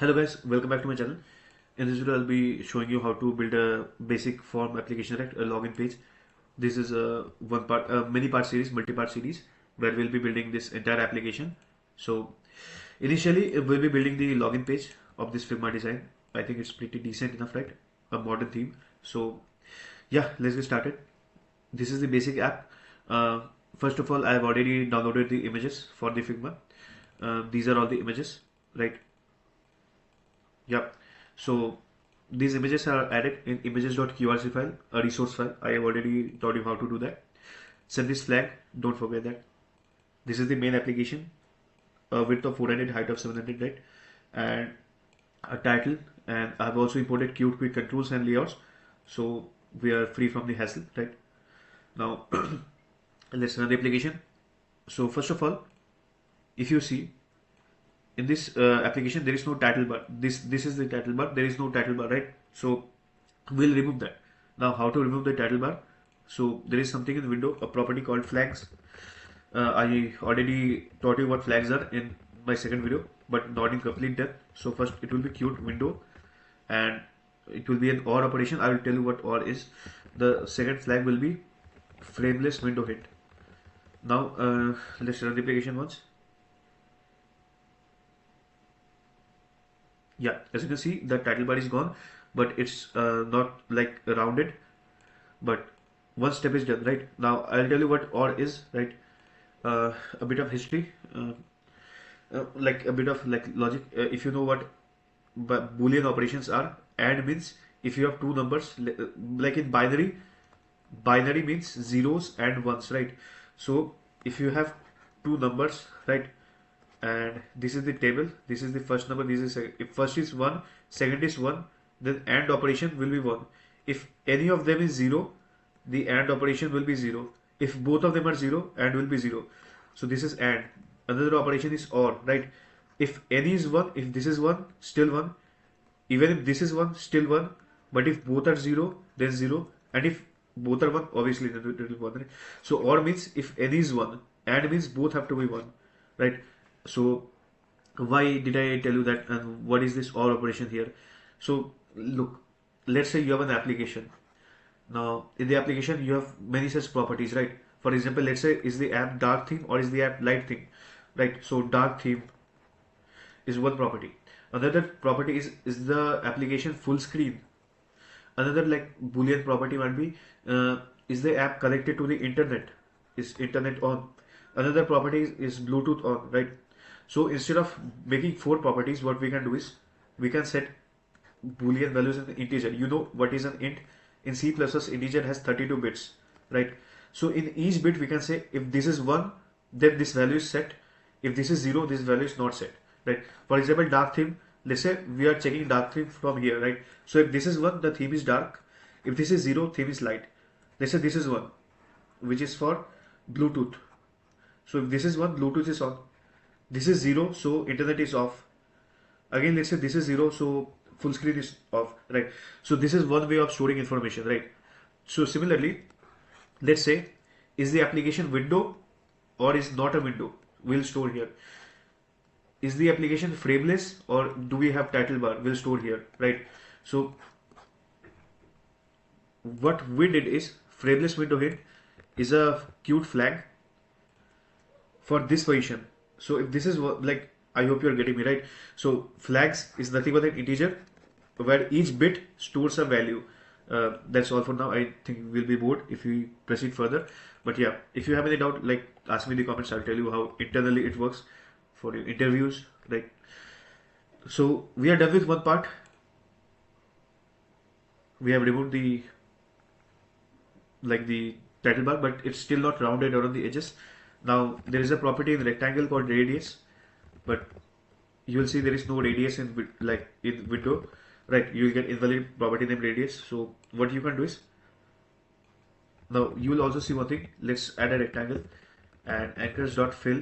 Hello guys, welcome back to my channel. In this video I'll be showing you how to build a basic form application, right? A login page. This is a many part series, multi-part series where we'll be building this entire application. So initially we'll be building the login page of this Figma design. I think it's pretty decent enough, right? A modern theme. So yeah, let's get started. This is the basic app. First of all, I've already downloaded the images for the Figma. These are all the images, right? Yep. So these images are added in images.qrc file, a resource file. I have already taught you how to do that. Set this flag. Don't forget that. This is the main application. A width of 400, height of 700, right? And a title. And I've also imported Qt quick controls and layouts. So we are free from the hassle, right? Now let's run the application. So first of all, if you see, in this application there is no title bar. This is the title bar. There is no title bar, right? So we'll remove that. Now how to remove the title bar? So there is something in the window, a property called flags. I already taught you what flags are in my second video, but not in complete depth. So first it will be Qt window and it will be an OR operation. I will tell you what OR is. The second flag will be frameless window hint. Now let's run the application once. Yeah, as you can see, the title bar is gone, but it's not like rounded. But one step is done, right? Now I'll tell you what OR is, right? A bit of history, like a bit of like logic. If you know what Boolean operations are, AND means if you have two numbers, like in binary, binary means zeros and ones, right? So if you have two numbers, right? And this is the table, this is the first number, this is if first is 1, second is 1, then AND operation will be 1. If any of them is 0, the AND operation will be 0. If both of them are 0, AND will be 0. So this is AND. Another operation is OR, right? If any is 1, if this is 1, still 1. Even if this is 1, still 1. But if both are 0, then 0. And if both are 1, obviously it will be 1. Right? So OR means if any is 1, AND means both have to be 1, right? So why did I tell you that, and what is this OR operation here? So look, let's say you have an application. Now in the application you have many such properties, right? For example, let's say is the app dark theme or is the app light theme, right? So dark theme is one property. Another property is the application full screen. Another like Boolean property might be is the app connected to the internet? Is internet on? Another property is Bluetooth on, right? So instead of making 4 properties, what we can do is we can set Boolean values in the integer. You know what is an int? In C++, integer has 32 bits, right? So in each bit we can say if this is 1, then this value is set. If this is 0, this value is not set, right? For example, dark theme. Let's say we are checking dark theme from here, right? So if this is 1, the theme is dark. If this is 0, theme is light. Let's say this is 1, which is for Bluetooth. So if this is 1, Bluetooth is on. This is 0, so internet is off. Again, let's say this is 0, so full screen is off, right? So this is one way of storing information, right? So similarly, let's say is the application window or is not a window? We'll store here. Is the application frameless or do we have title bar? We'll store here, right? So what we did is frameless window hint is a Qt flag for this position. So if this is like, I hope you're getting me, right? So flags is nothing but an integer where each bit stores a value. That's all for now. I think we'll be bored if we proceed further. But yeah, if you have any doubt, like ask me in the comments. I'll tell you how internally it works for your interviews, right? So we are done with one part. We have removed the title bar, but it's still not rounded around the edges. Now there is a property in rectangle called radius, but you will see there is no radius in window, right? You will get invalid property named radius. So what you can do is, now you will also see one thing. Let's add a rectangle and anchors.fill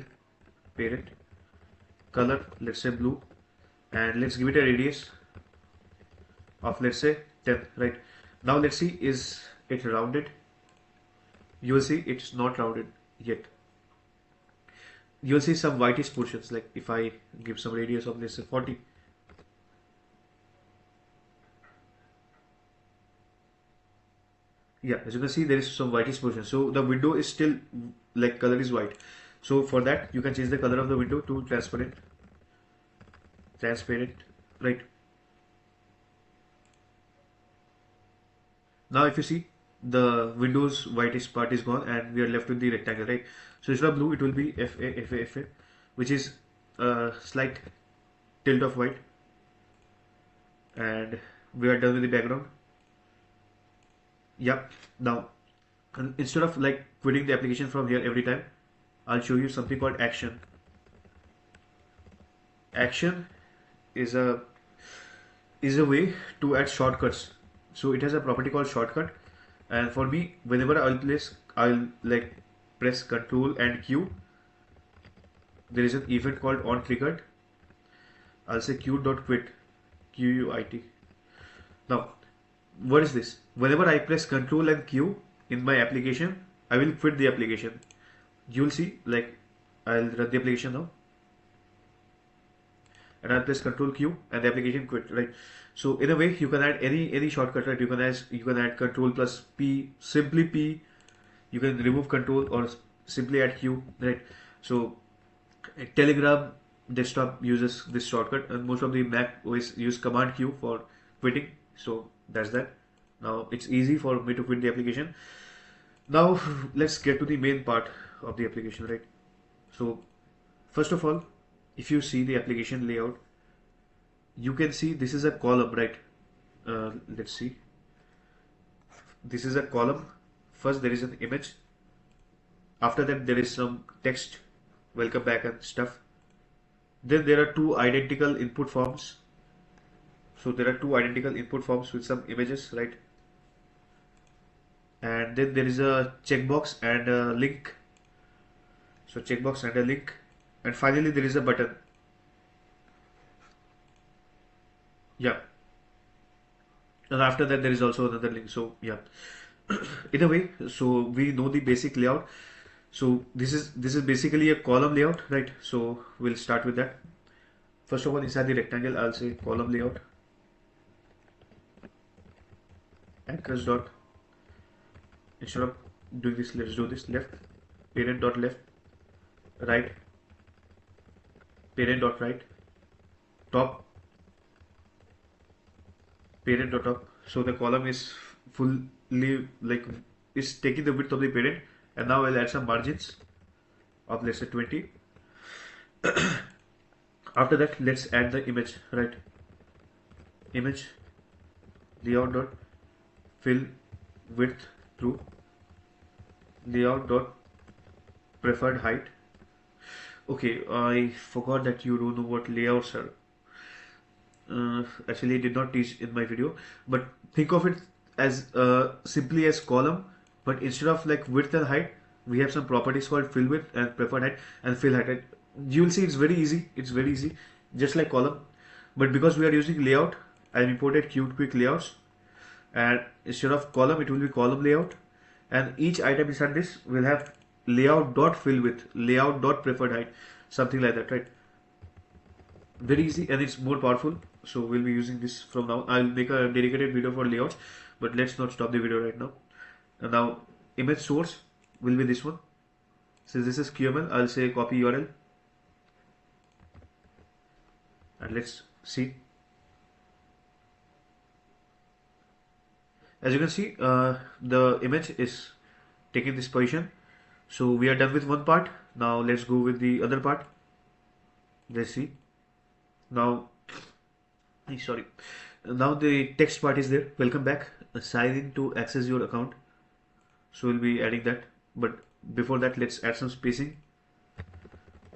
parent color, let's say blue, and let's give it a radius of let's say 10, right? Now let's see, is it rounded? You will see it's not rounded yet. You'll see some whitish portions, like if I give some radius of let's say 40, Yeah, as you can see, there is some whitish portion. So the window is still like color is white. So for that, you can change the color of the window to transparent, right? Now if you see, the Windows whitish part is gone and we are left with the rectangle, right? So instead of blue, it will be FA, which is a slight tilt of white, and we are done with the background. Yep. Now, instead of like quitting the application from here every time, I'll show you something called action. Action is a way to add shortcuts. So it has a property called shortcut, and for me, whenever I'll like press Control and Q. There is an event called on triggered. I'll say Q.quit, QUIT. Now, what is this? Whenever I press Control and Q in my application, I will quit the application. You'll see, like, I'll run the application now, and I'll press Control Q, and the application quit. Right. So in a way, you can add any shortcut. Right. You can add Control plus P, simply P. You can remove Control or simply add Q. Right. So Telegram desktop uses this shortcut, and most of the Mac OS use Command Q for quitting. So that's that. Now it's easy for me to quit the application. Now let's get to the main part of the application, right? So first of all, if you see the application layout, you can see this is a column, right? Let's see. This is a column. First there is an image. After that there is some text, welcome back and stuff. Then there are two identical input forms. So there are two identical input forms with some images, right? And then there is a checkbox and a link. So checkbox and a link. And finally there is a button. Yeah. And after that there is also another link. So yeah. In a way, so we know the basic layout. So this is basically a column layout, right? So we'll start with that. First of all, inside the rectangle, I'll say column layout. Anchors dot. Instead of doing this, let's do this left. Parent dot left. Right. Parent dot right. Top. Parent dot top. So the column is fully like is taking the width of the parent, and now I'll add some margins of let's say 20. After that, let's add the image, right? Image layout dot fill width through layout dot preferred height. Okay, I forgot that you don't know what layouts are. Actually, I did not teach in my video, but think of it as simply as column, but instead of like width and height, we have some properties called fill width and preferred height and fill height. Right? You will see it's very easy. It's very easy, just like column. But because we are using layout, I imported Qt Quick layouts, and instead of column, it will be column layout, and each item inside this will have layout dot fill width, layout dot preferred height, something like that, right? Very easy, and it's more powerful. So we'll be using this from now. I'll make a dedicated video for layouts, but let's not stop the video right now. And now image source will be this one. Since this is QML, I'll say copy URL, and let's see. As you can see, the image is taking this position. So we are done with one part. Now let's go with the other part. Let's see. Now, sorry. Now the text part is there. Welcome back. Sign in to access your account. So we'll be adding that. But before that, let's add some spacing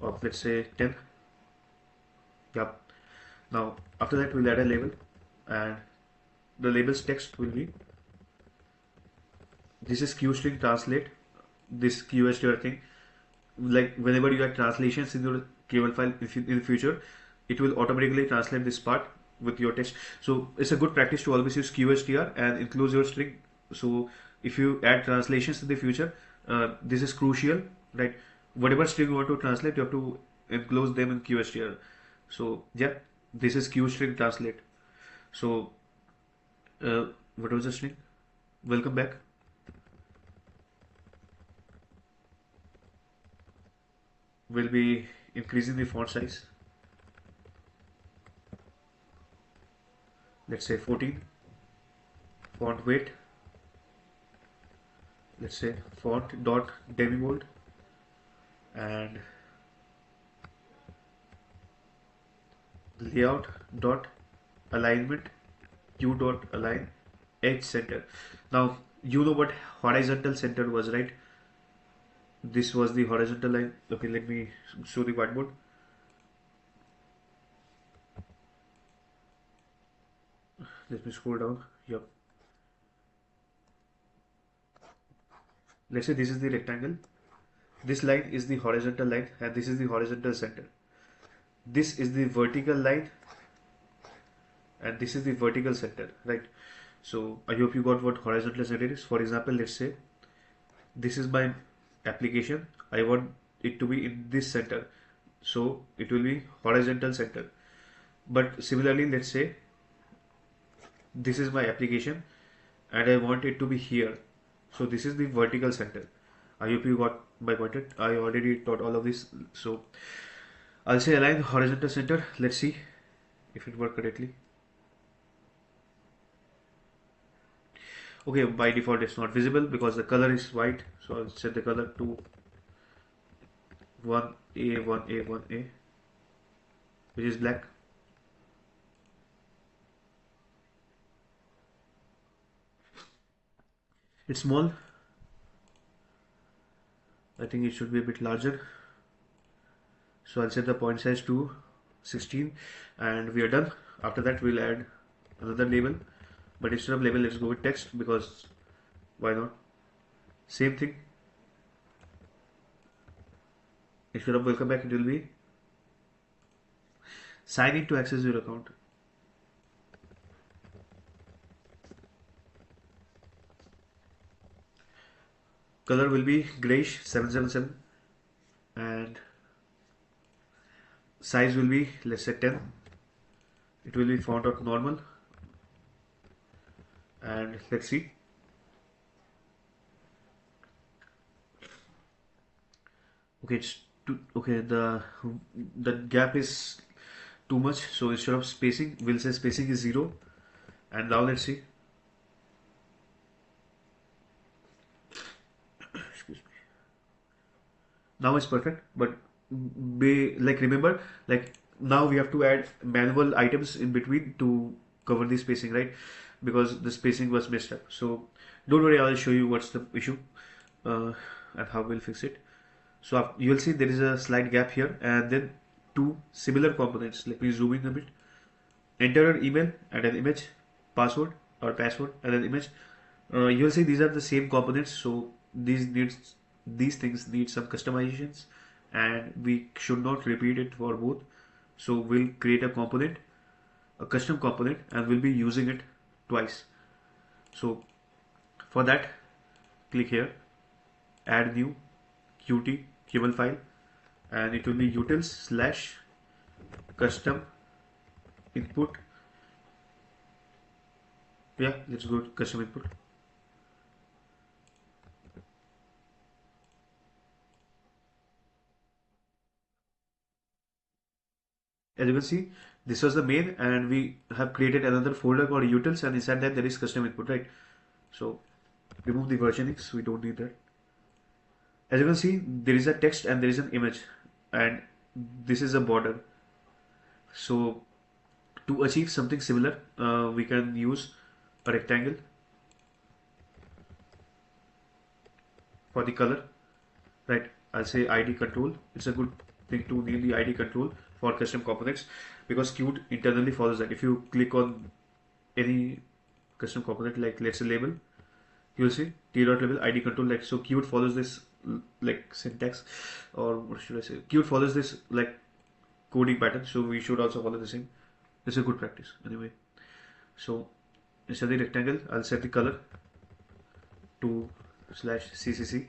of let's say 10. Yep. Now after that, we'll add a label, and the label's text will be this is QString translate. This QStr thing, like whenever you add translations in your QML file in the future, it will automatically translate this part with your text. So it's a good practice to always use QStr and include your string. So if you add translations in the future, this is crucial, right? Whatever string you want to translate, you have to enclose them in QStr. So yeah, this is QString translate. So what was the string? Welcome back. will be increasing the font size. Let's say 14. Font weight, let's say font dot demibold, and layout dot alignment q dot align edge center. Now you know what horizontal center was, right? This was the horizontal line. Okay, let me show the whiteboard. Let me scroll down. Yep. Let's say this is the rectangle. This line is the horizontal line, and this is the horizontal center. This is the vertical line, and this is the vertical center, right? So I hope you got what horizontal center is. For example, let's say this is my application. I want it to be in this center, so it will be horizontal center. But similarly, let's say this is my application and I want it to be here, so this is the vertical center. I hope you got my point. I already taught all of this, so I'll say align horizontal center. Let's see if it worked correctly. Okay, by default it's not visible because the color is white, so I'll set the color to 1A, 1A, 1A, which is black. It's small. I think it should be a bit larger. So I'll set the point size to 16 and we are done. After that we'll add another label, but instead of label let's go with text, because why not? Same thing. Instead of welcome back it will be sign in to access your account. Color will be grayish 777 and size will be, let's say 10. It will be font of normal, and let's see. Okay, it's too, okay, the gap is too much, so instead of spacing we'll say spacing is 0. And now let's see. Excuse me. Now it's perfect, but remember, like now we have to add manual items in between to cover the spacing, right? Because the spacing was messed up. So don't worry, I'll show you what's the issue and how we'll fix it. So you'll see there is a slight gap here, and then two similar components. Let me zoom in a bit. Enter an email and an image, password and an image. You'll see these are the same components, so these things need some customizations, and we should not repeat it for both. So we'll create a component, a custom component, and we'll be using it twice. So for that, click here, add new QT QML file, and it will be utils slash custom input. Yeah, let's go to custom input. As you can see, this was the main, and we have created another folder called utils, and inside that there is custom input, right? So remove the versionings, we don't need that. As you can see, there is a text and there is an image, and this is a border. So to achieve something similar, we can use a rectangle for the color, right? I'll say ID control. It's a good thing to name the ID control for custom components, because Qt internally follows that. If you click on any custom component, like let's say label, you'll see t.label ID control. Like, so Qt follows this like syntax, or what should I say? Qt follows this like coding pattern, so we should also follow the same. It's a good practice anyway. So instead of the rectangle, I'll set the color to /ccc.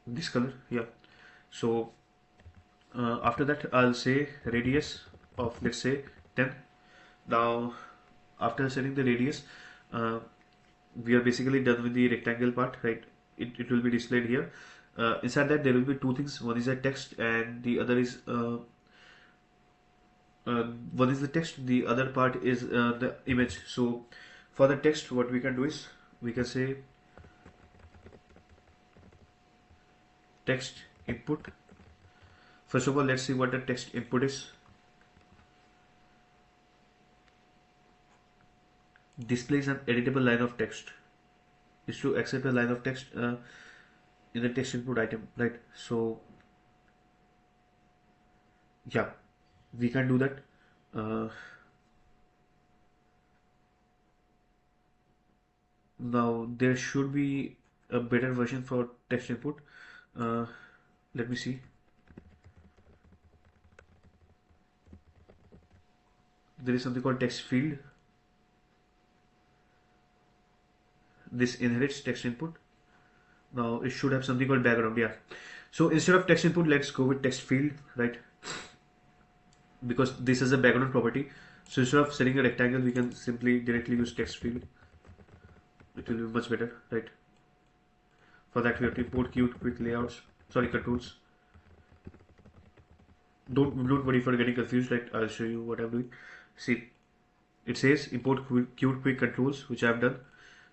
This color, yeah. So after that, I'll say radius of, let's say, 10. Now after setting the radius, we are basically done with the rectangle part, right? it will be displayed here. Inside that there will be two things. One is a text and the other is one is the text, the other part is the image. So for the text, what we can do is we can say text input. First of all, let's see what the text input is. Displays an editable line of text. Is to accept a line of text in the text input item, right? So yeah, we can do that. Now there should be a better version for text input. Let me see. There is something called text field. This inherits text input. Now it should have something called background. Yeah. So instead of text input, let's go with text field, right? Because this is a background property. So instead of setting a rectangle, we can simply directly use text field. It will be much better, right? For that we have to import Qt quick layouts. Sorry, controls. Don't worry for getting confused. Right? I'll show you what I'm doing. See, it says import Qt quick controls, which I've done,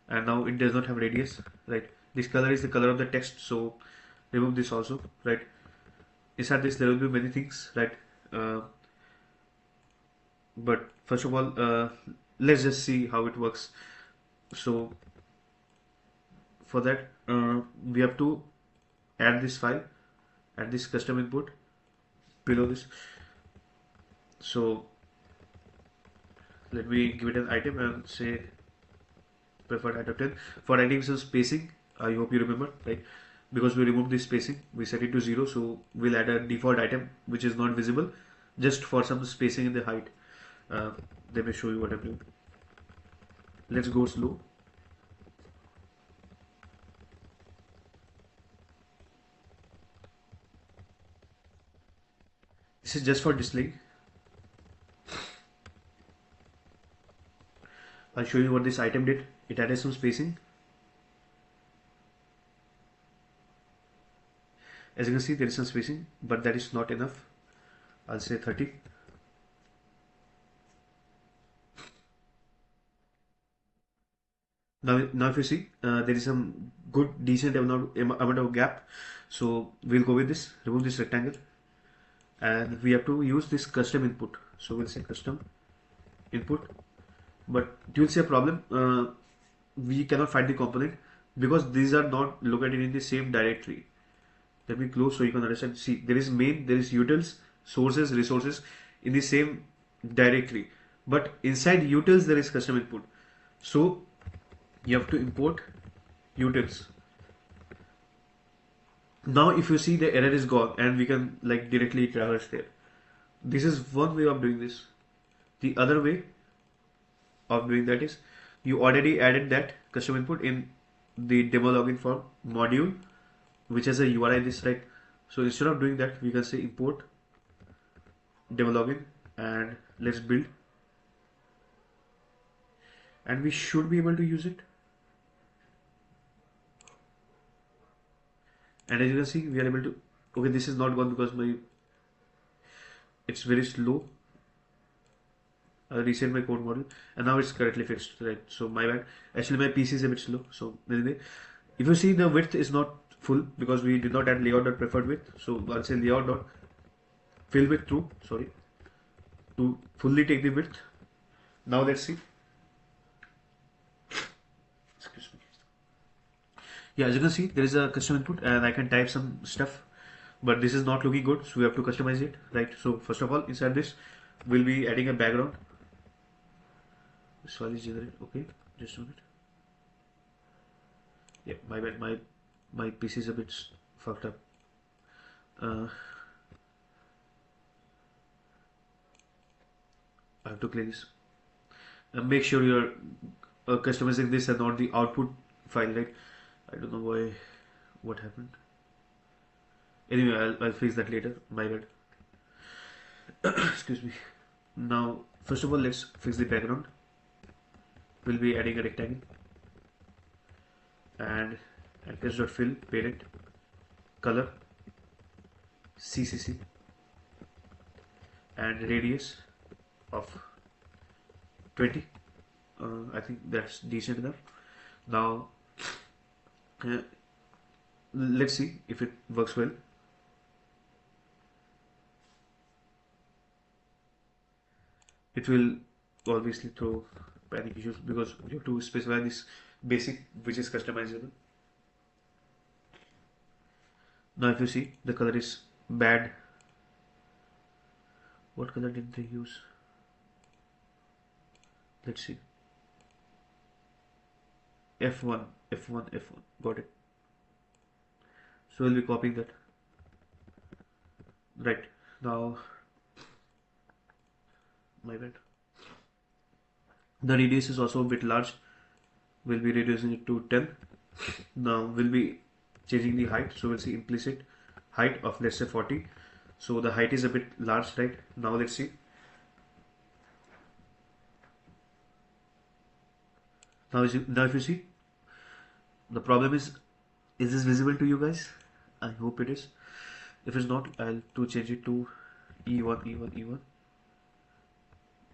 and now it does not have radius, right? This color is the color of the text, so remove this also, right? Inside this there will be many things, right? But first of all, let's just see how it works. So for that, we have to add this file, add this custom input below this. So let me give it an item and say preferred item 10. For adding some spacing, I hope you remember, right? Because we removed this spacing, we set it to 0, so we'll add a default item which is not visible, just for some spacing in the height. Let me show you what I'm doing. Let's go slow. This is just for displaying. I'll show you what this item did. It added some spacing. As you can see, there is some spacing, but that is not enough. I'll say 30. Now if you see, there is some good, decent amount of gap. So we'll go with this, remove this rectangle. And we have to use this custom input. So we'll say custom input. But you'll see a problem. We cannot find the component because these are not located in the same directory. Let me close so you can understand. See, there is main, there is utils, sources, resources in the same directory. But inside utils, there is custom input. So you have to import utils. Now if you see, the error is gone and we can like directly traverse there. This is one way of doing this. The other way of doing that is you already added that custom input in the demo login form module, which has a URI in this, right? So instead of doing that, we can say import demo login and let's build, and we should be able to use it. And as you can see, we are able to. Okay, this is not gone because it's very slow. I reset my code model and now it's correctly fixed, right? So my bad. Actually, my PC is a bit slow. So anyway, if you see, the width is not full because we did not add layout.preferred width. So I'll say layout.fill width true. Sorry, to fully take the width. Now let's see. Excuse me. Yeah, as you can see, there is a custom input and I can type some stuff, but this is not looking good. So we have to customize it, right? So first of all, inside this, we'll be adding a background. This file is generated. Okay, just a minute. Yeah, my bad. My PC is a bit fucked up. I have to clear this. Make sure you're customizing this and not the output file, right? I don't know why. What happened? Anyway, I'll fix that later. My bad. Excuse me. Now, first of all, let's fix the background. We'll be adding a rectangle and anchors.fill parent color CCC and radius of 20. I think that's decent enough. Now let's see if it works well. It will obviously throw panic issues because you have to specify this basic which is customizable. Now if you see, the color is bad. What color did they use? Let's see. F1, F1, F1. Got it. So we'll be copying that. Right. Now, my bad. The radius is also a bit large. We'll be reducing it to 10. Now we'll be changing the height. So we'll see implicit height of, let's say, 40. So the height is a bit large, right? Now let's see. Now if you see, the problem is this visible to you guys? I hope it is. If it's not, I'll to change it to E1, E1, E1.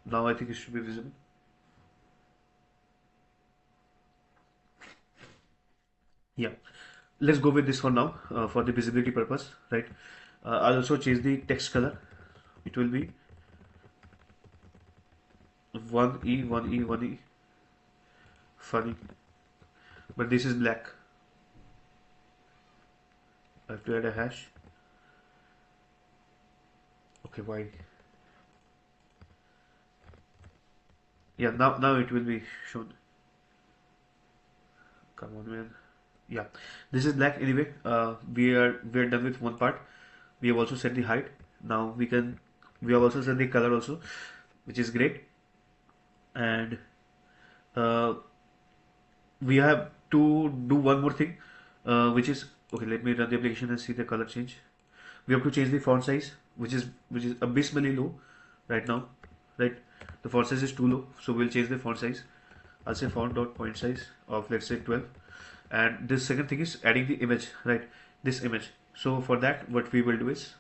Now I think it should be visible. Yeah, let's go with this for now for the visibility purpose, right? I'll also change the text color. It will be 1E, 1E, 1E. Funny, but this is black. I have to add a hash. Okay, why? Yeah, now it will be shown. Come on, man. Yeah, this is black anyway. We are done with one part. We have also set the height. Now we have also set the color also, which is great. And we have to do one more thing, which is okay. Let me run the application and see the color change. We have to change the font size, which is abysmally low right now. Right, the font size is too low, so we'll change the font size. I'll say font dot point size of, let's say, 12. And this second thing is adding the image, right? This image. So for that, what we will do is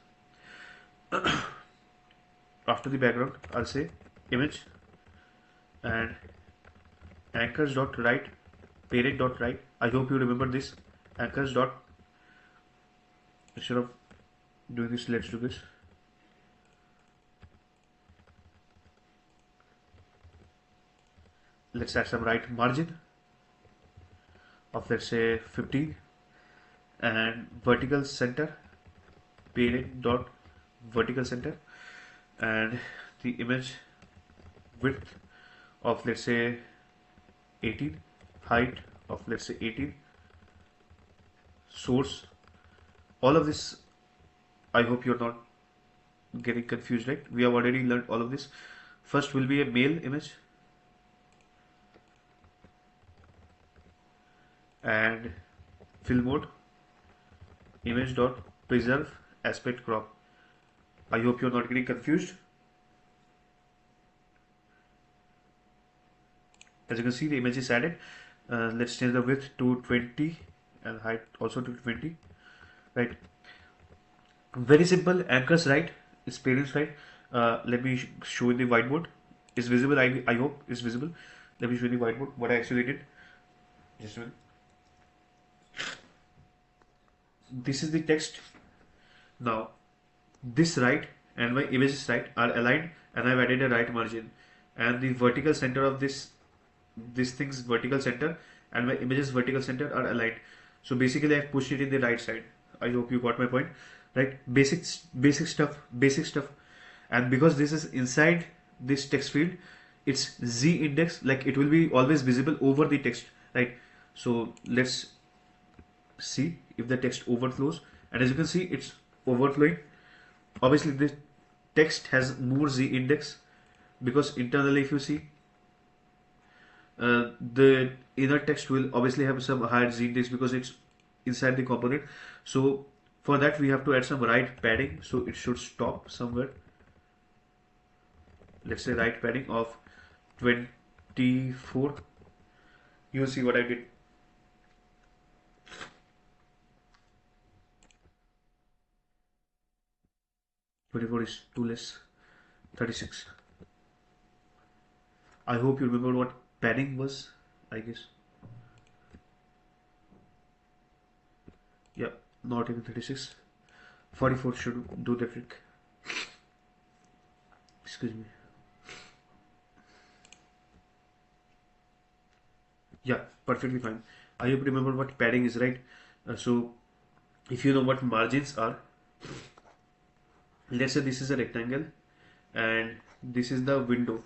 after the background, I'll say image and anchors dot write parent dot write. I hope you remember this. Anchors dot, instead of doing this, let's do this. Let's add some right margin of, let's say, 15, and vertical center parent dot vertical center, and the image width of, let's say, 18, height of, let's say, 18, source. All of this, I hope you're not getting confused, right? We have already learned all of this. First will be a male image, and fill mode image dot preserve aspect crop. I hope you're not getting confused. As you can see, the image is added. Let's change the width to 20 and height also to 20. Right, very simple. Anchors right is parents right. Let me show in the whiteboard. Is visible? I hope is visible. Let me show in the whiteboard what I actually did. Just a minute. This is the text. Now this right and my images right are aligned, and I've added a right margin, and the vertical center of this thing's vertical center and my images vertical center are aligned. So basically I've pushed it in the right side. I hope you got my point, right? Basic stuff. And because this is inside this text field, it's z index, like it will be always visible over the text, right? So let's see if the text overflows, and as you can see, it's overflowing. Obviously this text has more z index because internally, if you see, the inner text will obviously have some higher z index because it's inside the component. So for that we have to add some right padding, so it should stop somewhere. Let's say right padding of 24. You'll see what I did. 24 is 2 less 36. I hope you remember what padding was, I guess. Yeah, not even 36. 44 should do the trick. Excuse me. Yeah, perfectly fine. I hope you remember what padding is, right? So if you know what margins are, let's say this is a rectangle and this is the window.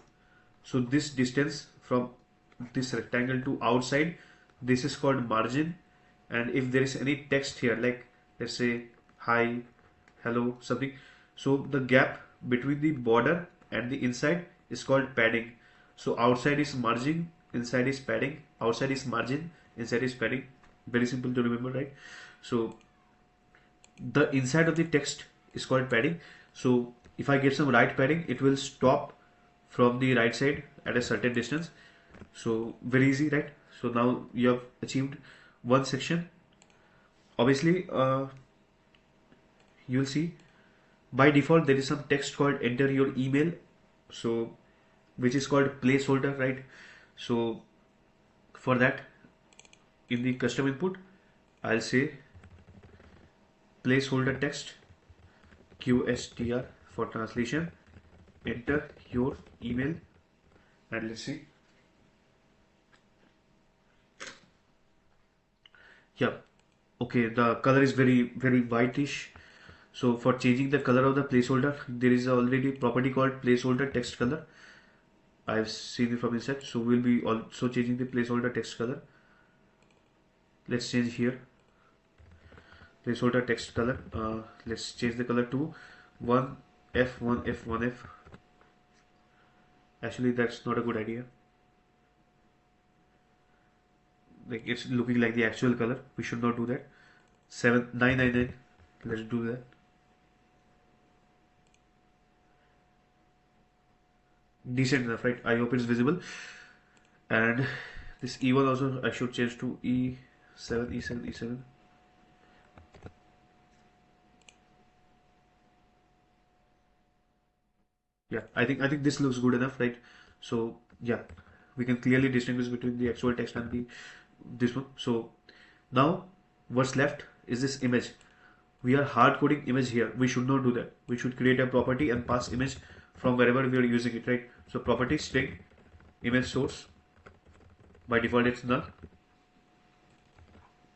So this distance from this rectangle to outside, this is called margin. And if there is any text here, like let's say hi, hello, something, so the gap between the border and the inside is called padding. So outside is margin, inside is padding, outside is margin, inside is padding. Very simple to remember, right? So the inside of the text is called padding. So if I give some right padding, it will stop from the right side at a certain distance. So very easy, right? So now you have achieved one section. Obviously, you'll see by default there is some text called enter your email, so which is called placeholder, right? So for that, in the custom input, I'll say placeholder text QSTR for translation, enter your email, and let's see. Yeah, okay, the color is very whitish. So for changing the color of the placeholder, there is already property called placeholder text color. I've seen it from inside. So we'll be also changing the placeholder text color. Let's change here placeholder text color. Let's change the color to 1F, 1F, 1F. Actually, that's not a good idea. Like it's looking like the actual color. We should not do that. 7999. Let's do that. Decent enough, right? I hope it's visible. And this E1 also I should change to E7, E7, E7. Yeah, I think this looks good enough, right? So yeah, we can clearly distinguish between the actual text and the this one. So now what's left is this image. We are hard coding image here. We should not do that. We should create a property and pass image from wherever we are using it, right? So property string image source. By default it's null.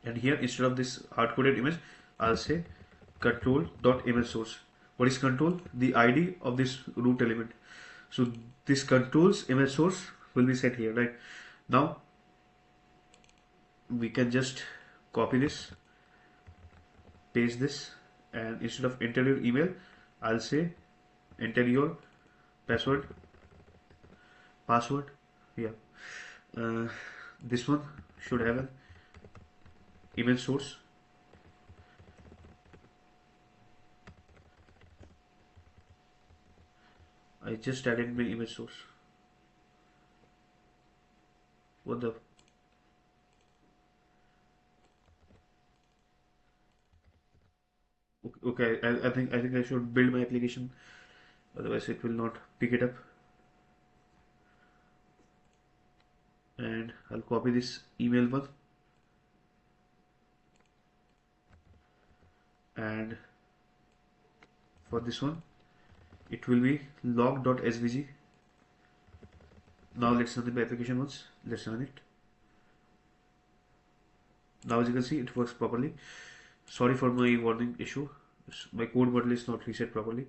And here instead of this hard coded image, I'll say control dot image source. What is control? The ID of this root element. So this controls image source will be set here, right? Now we can just copy this, paste this, and instead of enter your email, I'll say enter your password. Yeah. This one should have an image source. I just added my image source. What the? Okay, I think I should build my application, otherwise it will not pick it up. And I'll copy this email one, and for this one it will be log.svg. Now let's run the application once. Let's run it. Now as you can see, it works properly. Sorry for my warning issue. My code bottle is not reset properly.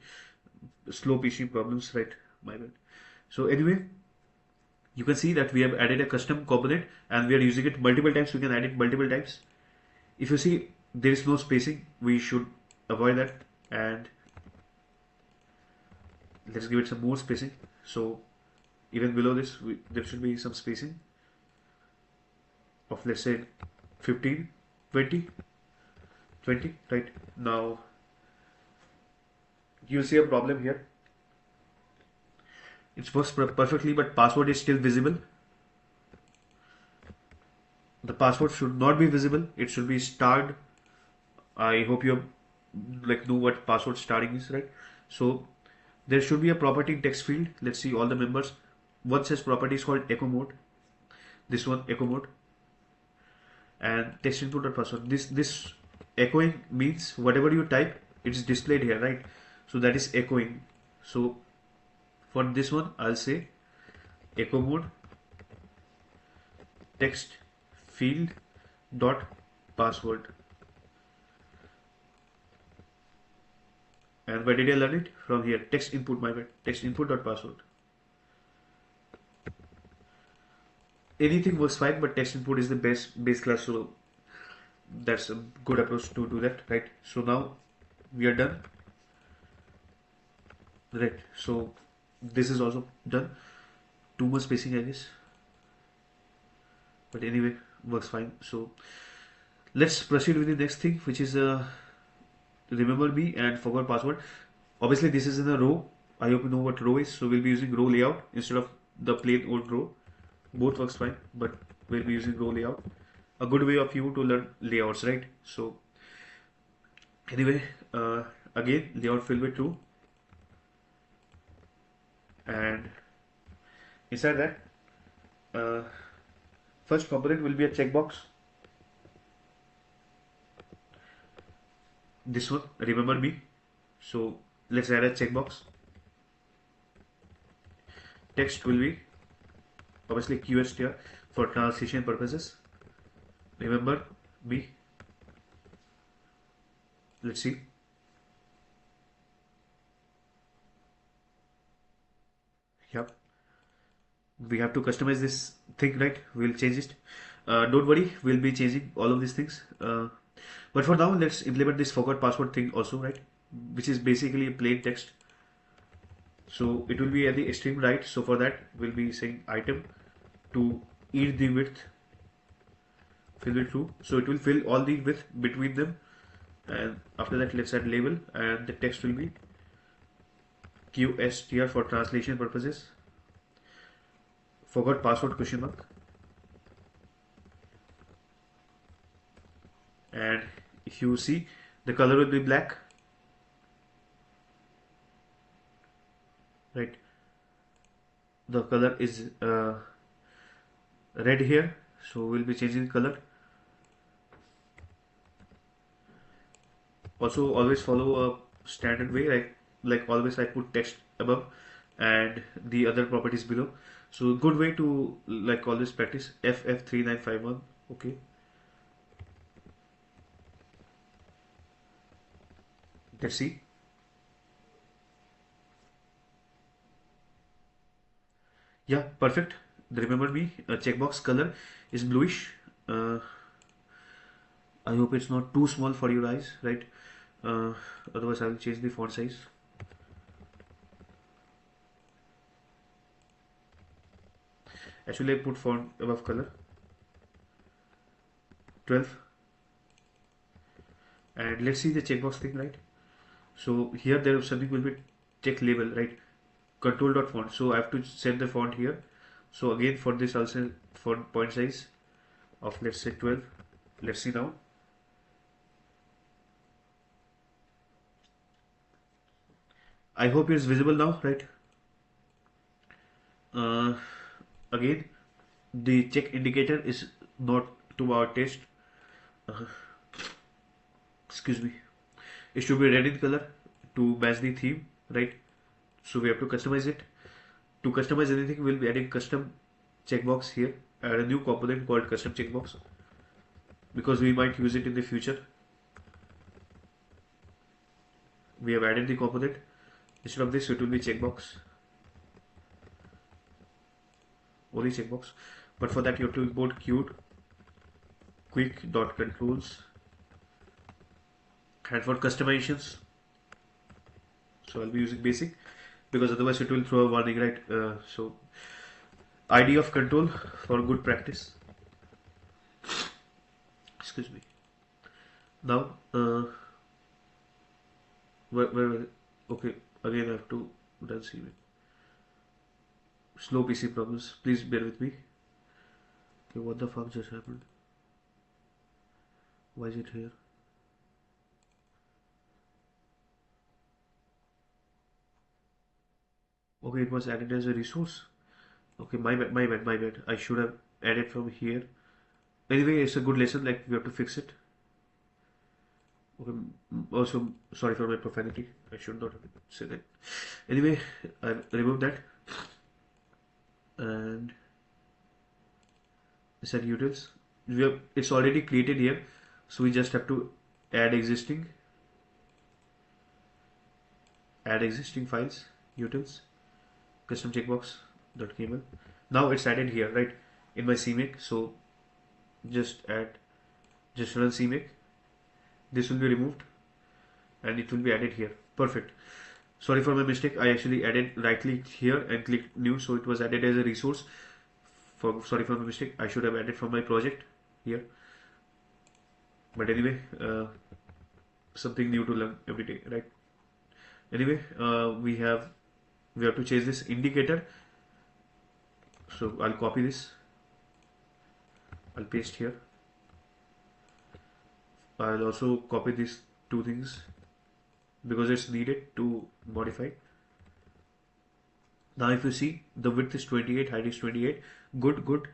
Slow PC problems, right? My bad. So anyway, you can see that we have added a custom component and we are using it multiple times. We can add it multiple times. If you see there is no spacing, we should avoid that, and let's give it some more spacing. So even below this, there should be some spacing of, let's say, 15, 20, 20, right? Now you'll see a problem here. It works perfectly, but password is still visible. The password should not be visible. It should be starred. I hope you have like know what password starting is, right? So there should be a property in text field. Let's see all the members. One says property is called echo mode. This one echo mode, and text input or password. This echoing means whatever you type, it's displayed here, right? So that is echoing. So for this one, I'll say echo mode text field dot password. And where did I learn it? From here, text input, my bad. Text input dot password. Anything works fine, but text input is the base class, so that's a good approach to do that, right? So now we are done, right? So this is also done. Too much spacing, I guess, but anyway, works fine. So let's proceed with the next thing, which is remember me and forgot password. Obviously, this is in a row. I hope you know what row is. So we'll be using row layout instead of the plain old row. Both works fine, but we'll be using row layout. A good way of you to learn layouts, right? So anyway, again, layout fill with true, and inside that, first component will be a checkbox. This one, remember me. So let's add a checkbox. Text will be obviously QSTR for translation purposes. Remember me. Let's see. Yep. We have to customize this thing, right? We'll change it. Don't worry, we'll be changing all of these things. But for now, let's implement this forgot password thing also, right? Which is basically a plain text. So it will be at the extreme right. So for that, we'll be saying item to eat the width, fill it true. So it will fill all the width between them. And after that, let's add label, and the text will be QSTR for translation purposes. Forgot password question mark. And if you see, the color will be black, right? The color is red here, so we'll be changing the color. Also, always follow a standard way, like always I put text above and the other properties below. So good way to like always practice FF3951. Okay, let's see. Yeah, perfect. Remember me, checkbox color is bluish. I hope it's not too small for your eyes, right? Otherwise I will change the font size. Actually I put font above color 12, and let's see the checkbox thing, right? So here there is something will be check label, right? Control dot font. So I have to set the font here. So again for this I'll say font point size of let's say 12. Let's see now. I hope it's visible now, right? Uh, Again, the check indicator is not to our taste. Uh, excuse me. It should be red in color to match the theme, right? So we have to customize it. To customize anything, we'll be adding custom checkbox here. Add a new component called custom checkbox because we might use it in the future. We have added the component. Instead of this, it will be checkbox. Only checkbox. But for that, you have to import Qt quick.controls. And for customizations, so I'll be using basic because otherwise it will throw a warning, right? So ID of control for good practice. Excuse me. Now, where okay, again I have to run CV. Slow PC problems. Please bear with me. Okay, what the fuck just happened? Why is it here? Okay, it was added as a resource. Okay, my bad. I should have added from here. Anyway, it's a good lesson, like we have to fix it. Okay, also sorry for my profanity. I should not have said that. Anyway, I removed that and set utils. It's already created here, so we just have to add existing files, utils, custom checkbox.kml. Now it's added here, right, in my CMake. So just run CMake. This will be removed and it will be added here. Perfect. Sorry for my mistake. I actually added right click here and click new, so it was added as a resource. Sorry for my mistake. I should have added from my project here. But anyway, something new to learn every day, right? Anyway, we have to change this indicator. So I'll copy this. I'll paste here. I'll also copy these two things because it's needed to modify. Now if you see, the width is 28, height is 28. Good.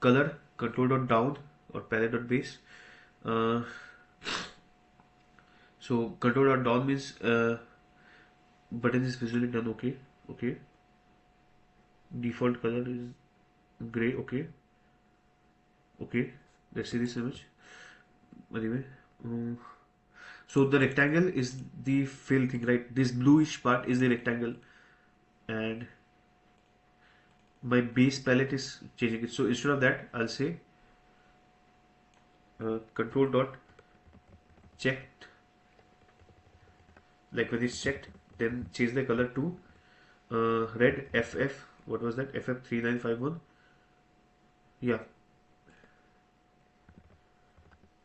Color, control dot down or palette dot base. So control dot down means button is visually done. Okay. Default color is gray. Okay. Let's see this image. Anyway, so the rectangle is the fill thing, right? This bluish part is the rectangle, and my base palette is changing it. So instead of that, I'll say control dot checked. Like when it's checked, then change the color to red. FF. What was that? FF3951. Yeah.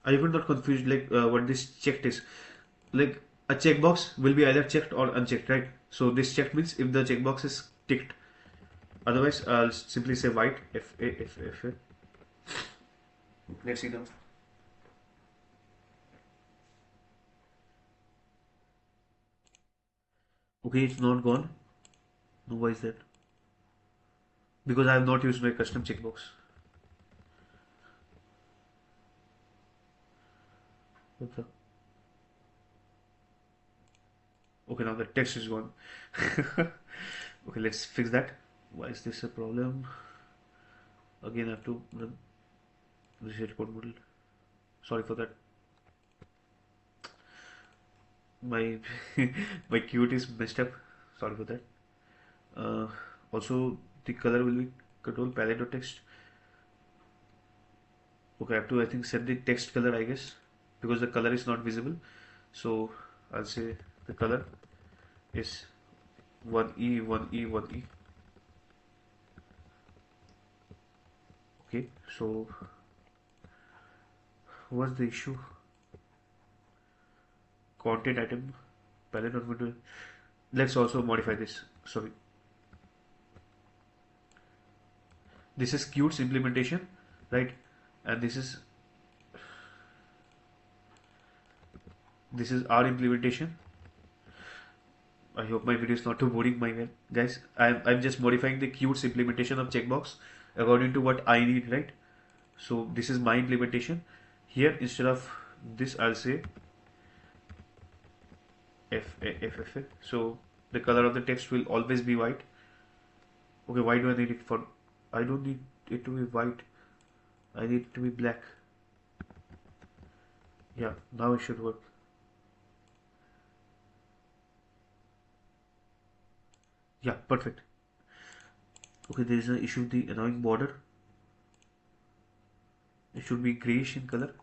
I even not confused like what this checked is. Like a checkbox will be either checked or unchecked, right? So this checked means if the checkbox is ticked. Otherwise, I'll simply say white. F. Let's see now. Okay, it's not gone. No, why is that? Because I have not used my custom checkbox. Okay. Okay, now the text is gone. Okay, let's fix that. Why is this a problem? Again, I have to run reset code model. Sorry for that. My my QT is messed up. Sorry for that. Also, the color will be control palette or text. Okay, I have to, I think, set the text color, I guess, because the color is not visible. So I'll say the color is 1E, 1E, 1E. Okay, so what's the issue? Content item, palette or window. Let's also modify this. Sorry. This is Qt's implementation, right? And this is our implementation. I hope my video is not too boring, my guys. I'm just modifying the Qt's implementation of checkbox according to what I need, right? So this is my implementation. Here, instead of this, I'll say F. So the color of the text will always be white. Okay, why do I need it for? I don't need it to be white. I need it to be black. Yeah, now it should work. Yeah, perfect. Okay, there is an issue with the annoying border. It should be grayish in color.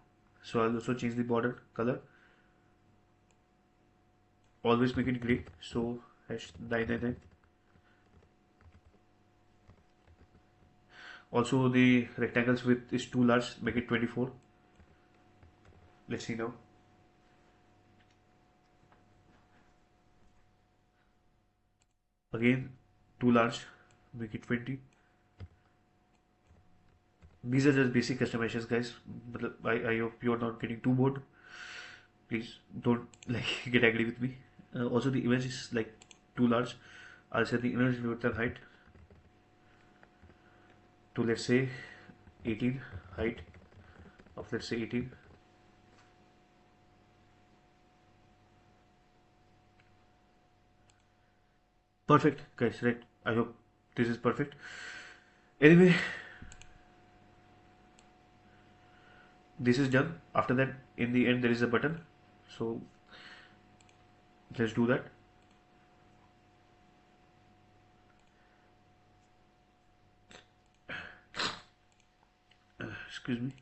So I'll also change the border color. Always make it gray. So #999. Also the rectangles width is too large. Make it 24. Let's see now. Again, too large. Make it 20. These are just basic customizations, guys. But I hope you're not getting too bored. Please don't like get angry with me. Also, the image is like too large. I'll set the inner width and height to, let's say, 18, height of, let's say, 18. Perfect, guys, right? I hope this is perfect. Anyway, this is done. After that, in the end, there is a button. So let's do that. Excuse me.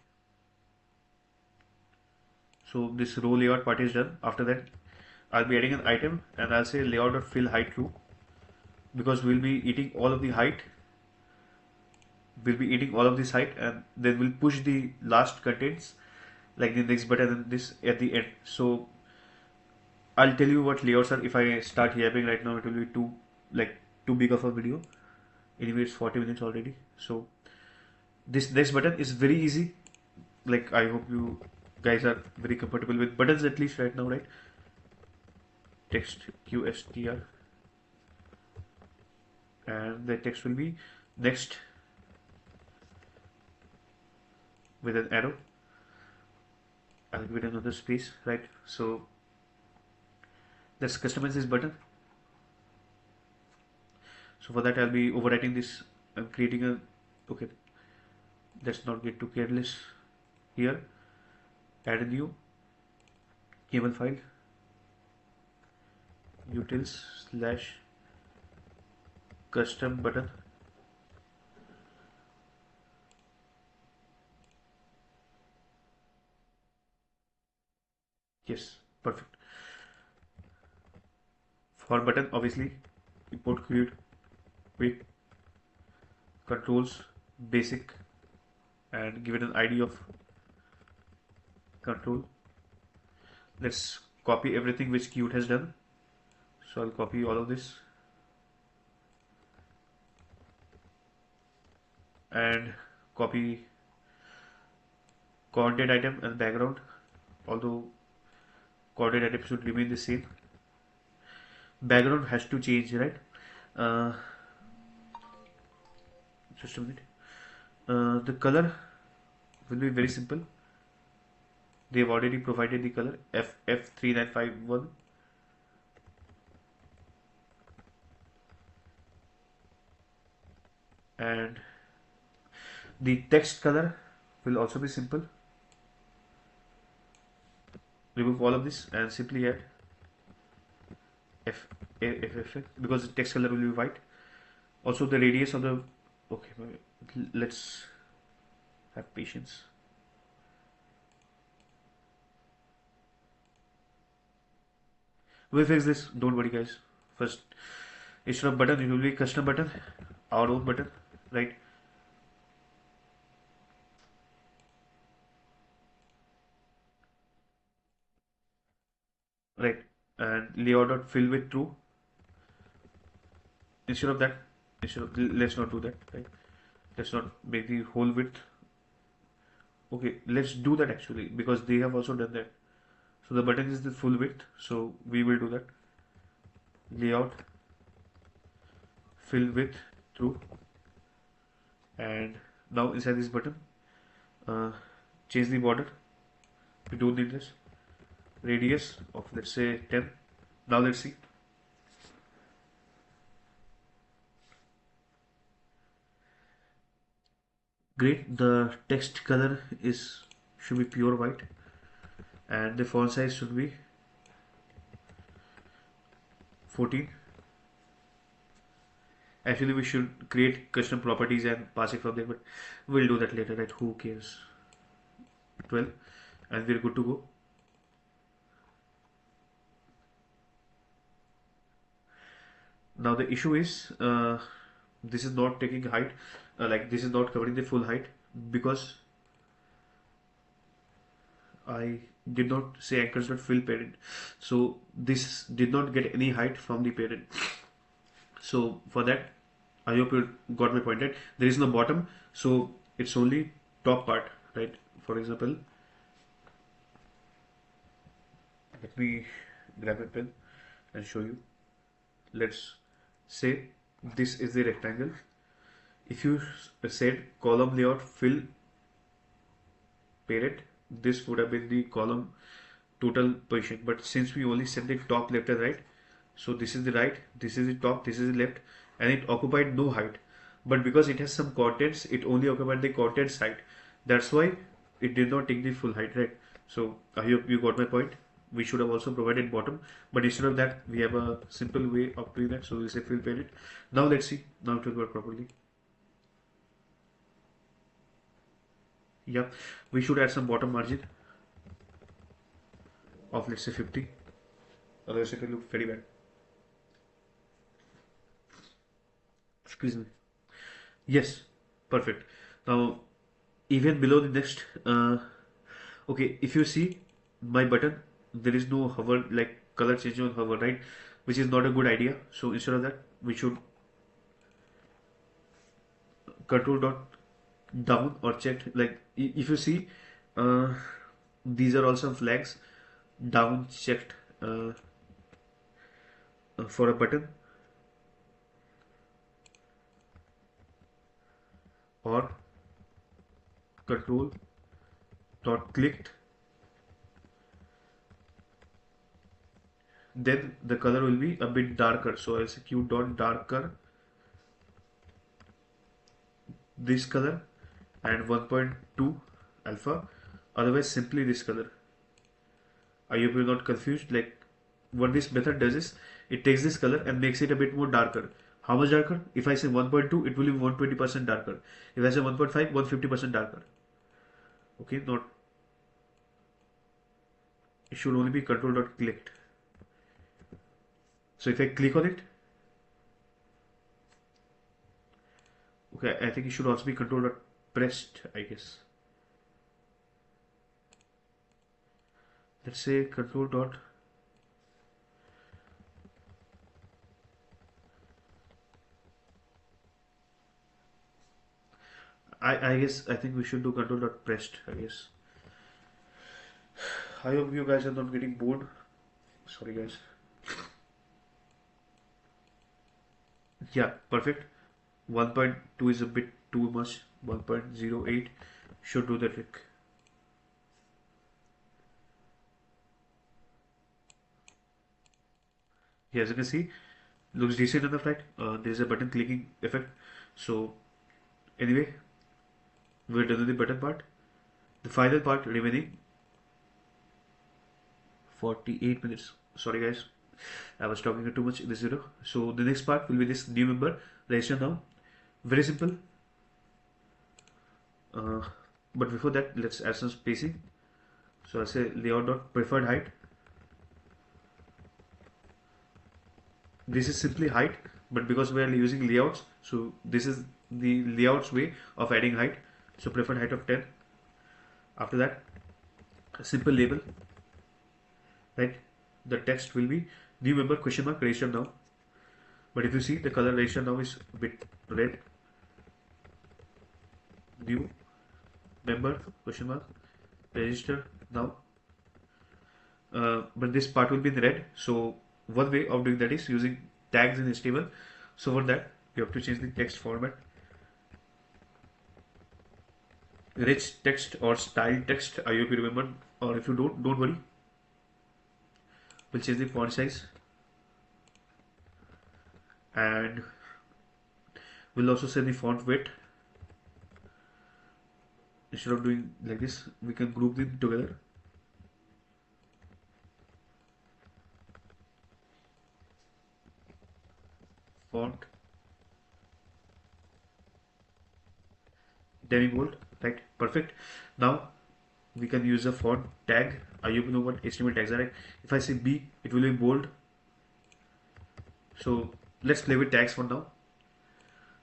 So this row layout part is done. After that, I'll be adding an item and I'll say layout.fill height true, because we'll be eating all of the height. We'll be eating all of this height, and then we'll push the last contents like the next button and this at the end. So I'll tell you what layouts are. If I start yapping right now, it will be too big of a video. Anyway, it's 40 minutes already. So this next button is very easy. Like, I hope you guys are very comfortable with buttons at least right now, right? Text QSTR, and the text will be next with an arrow. I'll give it another space, right? So let's customize this button. So for that, I'll be overwriting this. I'm creating a, okay, let's not get too careless here. Add a new YAML file, utils / custom button. Yes, perfect. For button, obviously, import create quick controls basic and give it an ID of control. Let's copy everything which Qt has done. So I'll copy all of this and copy content item and background, although content item should remain the same. Background has to change, right? Uh, just a minute. The color will be very simple. They've already provided the color FF3951. And the text color will also be simple. Remove all of this and simply add FF because the text color will be white. Also the radius of the, okay, let's have patience. We'll fix this, don't worry guys. First, instead of button, it will be custom button, our own button, right? Right, and layout.fill with true. Instead of that, let's not do that, right? Let's not make the whole width. Okay, let's do that actually, because they have also done that. So the button is the full width, so we will do that. Layout fill with true, and now inside this button, change the border. We don't need this. Radius of, let's say, 10. Now let's see. Great, the text color should be pure white, and the font size should be 14. Actually, we should create custom properties and pass it from there, but we'll do that later, right? Who cares? 12, and we're good to go. Now the issue is this is not taking height, like this is not covering the full height, because I did not say anchors.fill parent. So this did not get any height from the parent. So for that, I hope you got my point, right? There is no bottom, so it's only top part, right? For example, let me grab a pen and show you. Let's say this is the rectangle. If you said column layout fill parent, this would have been the column total position. But since we only set the top, left and right, so this is the right, this is the top, this is the left, and it occupied no height. But because it has some contents, it only occupied the contents height. That's why it did not take the full height, right? So I hope you got my point. We should have also provided bottom, but instead of that, we have a simple way of doing that. So we'll say fill parent. Now let's see. Now it will work properly. Yeah, we should add some bottom margin of, let's say, 50. Otherwise it will look very bad. Excuse me. Yes, perfect. Now even below the next, okay, if you see my button, there is no hover, like color change on hover, right? Which is not a good idea. So instead of that, we should control dot down or checked. Like if you see, these are also flags down checked for a button, or control dot clicked, then the color will be a bit darker. So I'll say q dot darker this color and 1.2 alpha, otherwise simply this color. I hope you're not confused. Like what this method does is it takes this color and makes it a bit more darker. How much darker? If I say 1.2, it will be 120% darker. If I say 1.5, 150% darker. Okay, not, it should only be control dot clicked. So if I click on it, okay, I think it should also be control dot pressed, I guess. Let's say control dot I guess I think we should do control dot pressed, I guess. I hope you guys are not getting bored. Sorry guys. Yeah, perfect. 1.2 is a bit too much. 1.08 should do the trick. Yeah, as you can see, looks decent enough, right? There's a button clicking effect. So anyway, we're done with the button part. The final part remaining 48 minutes. Sorry guys, I was talking too much in this video. So the next part will be this new member register now. Very simple. But before that, let's add some spacing. So I'll say layout dot preferred height. This is simply height, but because we are using layouts, so this is the layouts way of adding height. So preferred height of 10. After that, a simple label, right? The text will be new member question mark register now. But if you see, the color register now is a bit red. New member question mark register now. But this part will be in red. So one way of doing that is using tags in HTML. So for that, you have to change the text format. Rich text or style text, I hope you remember, or if you don't worry. We'll change the font size, and we'll also set the font weight. Instead of doing like this, we can group them together. Font demi bold, right? Perfect. Now we can use a font tag. I hope you know what HTML tags are, right? If I say B, it will be bold. So let's play with tags for now.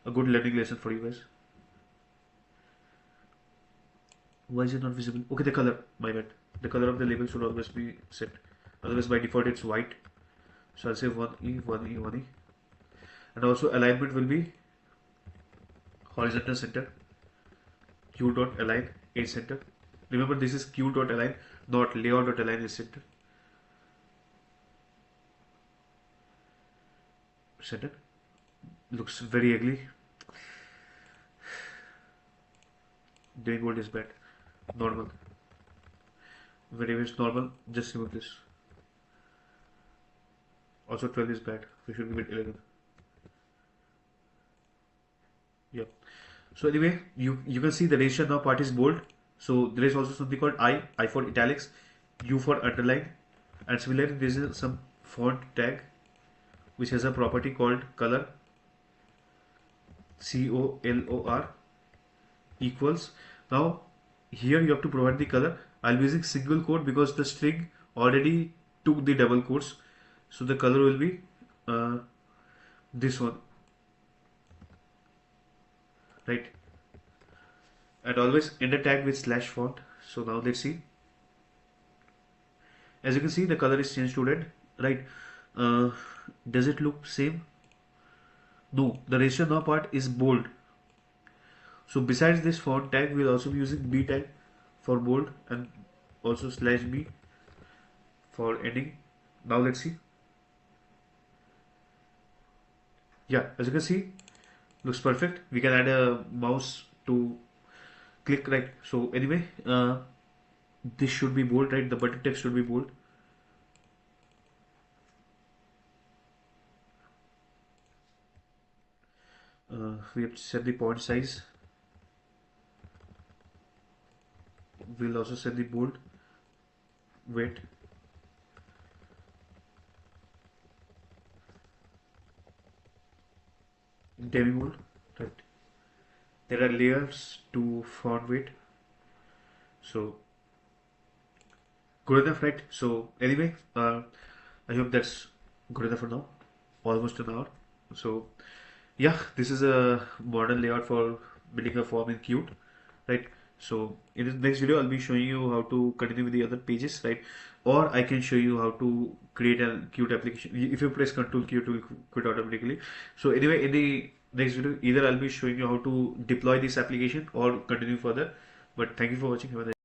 A good learning lesson for you guys. Why is it not visible? Okay, the color, my bad. The color of the label should always be set. Otherwise by default it's white. So I'll say 1E, 1E, 1E. And also alignment will be horizontal center. Q dot align is center. Remember this is Q dot align, not layout dot align is center. Center. looks very ugly. Doing bold is bad. Normal. Wherever it's normal, just remove this. Also 12 is bad. We should give it 11. Yeah. So anyway, you can see the registration now part is bold. So there is also something called I for italics, U for underline, and similarly there is some font tag which has a property called color, COLOR equals. Now here you have to provide the color. I'll be using single quote because the string already took the double quotes. So the color will be this one, right? And always end a tag with slash font. So now let's see. As you can see, the color is changed to red, right? Uh, does it look same? No, the registration now part is bold. So besides this font tag, we'll also be using B tag for bold and also slash B for ending. Now let's see. Yeah, as you can see, looks perfect. We can add a mouse to click, right? So anyway, this should be bold, right? The button text should be bold. We have to set the font size. We'll also set the bold weight. Demi bold, right? There are layers to font weight. So good enough, right? So anyway, I hope that's good enough for now. Almost an hour. So yeah, this is a modern layout for building a form in Qt, right? So in the next video, I'll be showing you how to continue with the other pages, right? Or I can show you how to create a Qt application. If you press Ctrl Q, it will quit automatically. So anyway, in the next video, either I'll be showing you how to deploy this application or continue further. But thank you for watching. Have a nice